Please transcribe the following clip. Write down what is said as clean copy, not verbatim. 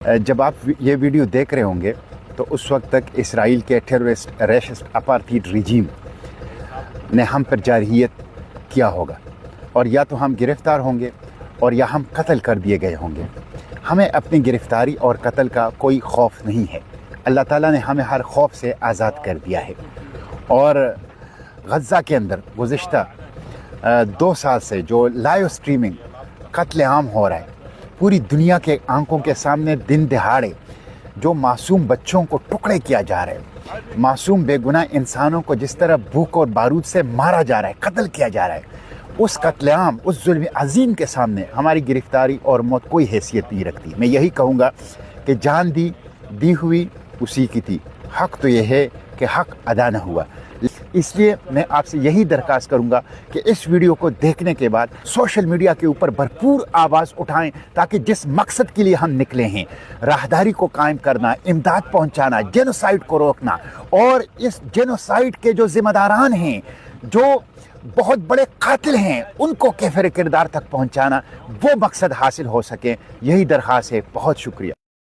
جب آپ یہ ویڈیو دیکھ رہے ہوں گے تو اس وقت تک اسرائیل کے ٹیررسٹ ریشسٹ اپارتھائڈ رجیم نے ہم پر جارحیت کیا ہوگا، اور یا تو ہم گرفتار ہوں گے اور یا ہم قتل کر دیے گئے ہوں گے۔ ہمیں اپنی گرفتاری اور قتل کا کوئی خوف نہیں ہے۔ اللہ تعالیٰ نے ہمیں ہر خوف سے آزاد کر دیا ہے، اور غزہ کے اندر گزشتہ 2 سال سے جو لائیو سٹریمنگ قتل عام ہو رہا ہے، پوری دنیا کے آنکھوں کے سامنے دن دہاڑے جو معصوم بچوں کو ٹکڑے کیا جا رہا ہے، معصوم بے گناہ انسانوں کو جس طرح بھوک اور بارود سے مارا جا رہا ہے، قتل کیا جا رہا ہے، اس قتل عام، اس ظلم عظیم کے سامنے ہماری گرفتاری اور موت کوئی حیثیت نہیں رکھتی۔ میں یہی کہوں گا کہ جان دی ہوئی اسی کی تھی، حق تو یہ ہے کہ حق ادا نہ ہوا۔ اس لیے میں آپ سے یہی درخواست کروں گا کہ اس ویڈیو کو دیکھنے کے بعد سوشل میڈیا کے اوپر بھرپور آواز اٹھائیں، تاکہ جس مقصد کے لیے ہم نکلے ہیں، راہداری کو قائم کرنا، امداد پہنچانا، جینوسائیڈ کو روکنا، اور اس جینوسائیڈ کے جو ذمہ داران ہیں، جو بہت بڑے قاتل ہیں، ان کو کیفر کردار تک پہنچانا، وہ مقصد حاصل ہو سکے، یہی درخواست ہے۔ بہت شکریہ۔